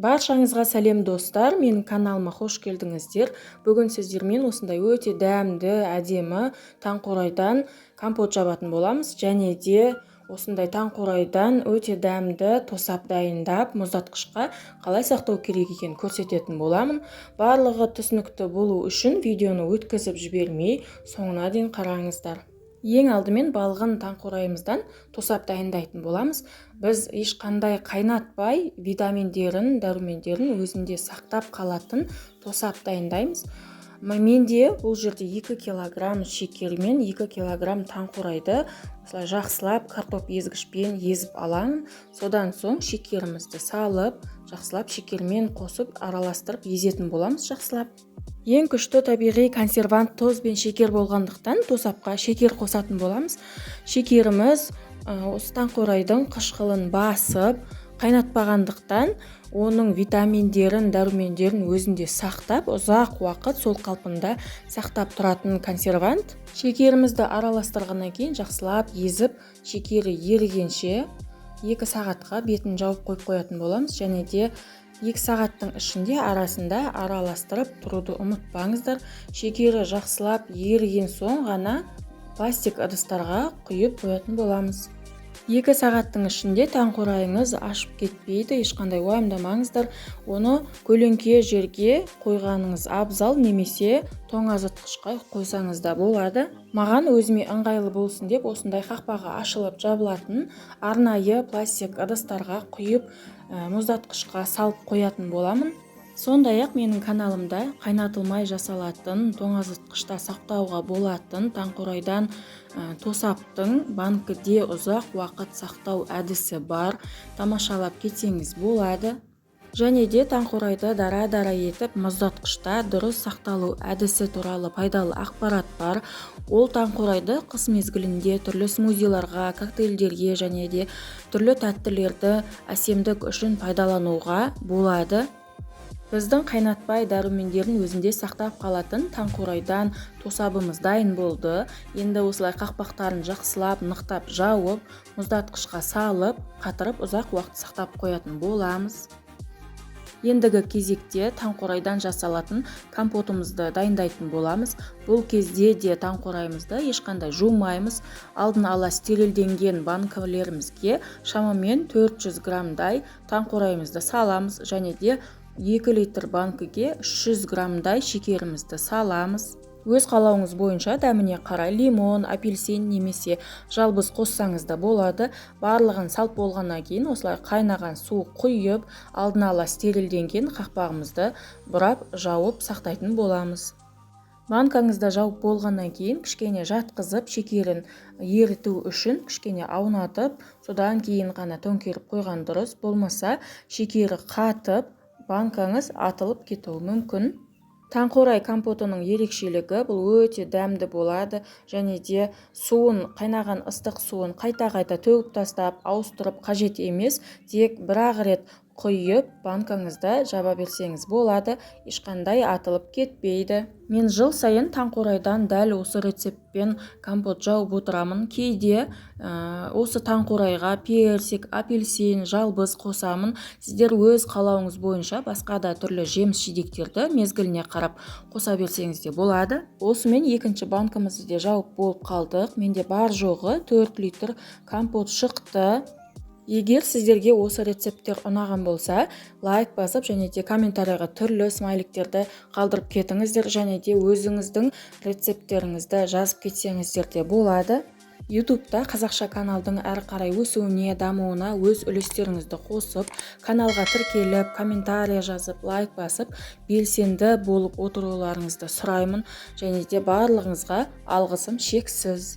Баршаңызға сәлем достар, менің каналыма қош келдіңіздер. Бүгін сіздермен осындай өте дәмді, әдемі таңқурайдан компот жабатын боламыз. Және де осындай таңқурайдан өте дәмді тосап дайындап, мұздатқышқа қалай сақтау керек екенін көрсететін боламын. Барлығы түсінікті болу үшін видеоны өткізіп жібермей, соңына дейін қараңыздар. Ең алдымен балғын таңқурайымыздан тосап дайындайтын боламыз. Біз ешқандай қайнатпай витаминдерін, дәрумендерін өзінде сақтап қалатын тосап дайындаймыз. Менде бұл жерде 2 кг шекер мен 2 кг таңқурайды жақсылап картоп езгішпен езіп аламын. Содан соң шекерімізді салып, жақсылап шекермен қосып араластырып езетін боламыз жақсылап. Ең күшті табиғи консервант тұз бен шекер болғандықтан тосапқа шекер қосатын боламыз. Шекеріміз осы таңқурайдың қышқылын басып, қайнатпағандықтан оның витаминдерін, дәрумендерін өзінде сақтап, ұзақ уақыт сол қалпында сақтап тұратын консервант. Шекерімізді араластырғаннан кейін жақсылап езіп, шекері ерігенше 2 сағатқа бетін жауып қойып қоятын боламыз. Және де 2 сағаттың ішінде арасында араластырып тұруды ұмытпаңыздар. Шекері жақсылап еріген соң ғана пластик ыдыстарға құйып қоятын боламыз. 2 сағаттың ішінде таңқурайыңыз ашып кетпейді, ешқандай уайымдамаңыздар. Оны көлеңке жерге қойғаныңыз абзал, немесе тоңазытқышқа қойсаңыз да болады. Маған өзіме ыңғайлы болсын деп осындай қақпағы ашылып жабылатын арнайы пластик ыдыстарға құйып мұздатқышқа салып қоятын боламын. Сондай-ақ менің каналымда қайнатылмай жасалатын, тоңазытқышта сақтауға болатын таңқурайдан тосаптың банкіде ұзақ уақыт сақтау әдісі бар. Тамашалап кетсеңіз болады. Және де таңқурайды дара-дара етіп мұздатқышта дұрыс сақталу әдісі туралы пайдалы ақпарат бар. Ол таңқурайды қыс мезгілінде түрлі смузиларға, коктейльдерге және де түрлі тәттілерді әсемдік үшін пайдалануға болады. Біздің қайнатпай дәрумендерін өзінде сақтап қалатын таңқурайдан тосабымыз дайын болды. Енді осылай қақпақтарын жақсылап, нықтап жауып, мұздатқышқа салып, қатырып ұзақ уақыт сақтап қоятын боламыз. Ендігі кезекте таңқурайдан жасалатын компотымызды дайындайтын боламыз. Бұл кезде де таңқурайымызды ешқандай жумаймыз. Алдын ала стерилденген банкілерімізге шамамен 400 граммдай таңқурайымызды саламыз. Және де 2 литр банкіге 300 граммдай шекерімізді саламыз. Өз қалауыңыз бойынша дәміне қарай лимон, апельсин немесе жалбыз қоссаңыз да болады. Барлығын салып болғаннан кейін осылай қайнаған су құйып, алдын ала стерилденген қақпағымызды бұрап жауып сақтайтын боламыз. Банкаңызда жауып болғаннан кейін кішкене жатқызып, шекерін еріту үшін кішкене аунатып, содан кейін ғана төңкеріп қойған дұрыс. Болмаса шекері қатып, банкаңыз атылып кетуі мүмкін. Таңқурай компотының ерекшелігі бұл өте дәмді болады. Және де суын, қайнаған ыстық суын қайта-қайта төгіп тастап, ауыстырып қажет емес. Тек бір-ақ рет құйып, банкаңызда жаба берсеңіз болады. Ешқандай атылып кетпейді. Мен жыл сайын таңқурайдан дәл осы рецептпен компот жауып отырамын. Кейде осы таңқурайға персик, апельсин, жалбыз қосамын. Сіздер өз қалауыңыз бойынша басқа да түрлі жеміс-жидектерді мезгіліне қарап қоса берсеңіз де болады. Осымен екінші банкымызды де жауып болып қалдық. Менде бар жоғы 4 литр компот шықты. Егер сіздерге осы рецепттер ұнаған болса, лайк басып және де комментарияға түрлі смайликтерді қалдырып кетіңіздер. Және де өзіңіздің рецепттеріңізді жазып кетсеңіздер де болады. YouTube'да қазақша каналдың әрі қарай өсуіне, дамуына өз үлестеріңізді қосып, каналға тіркеліп, комментария жазып, лайк басып, белсенді болып отыруларыңызды сұраймын. Және де барлығыңызға алғысым шексіз.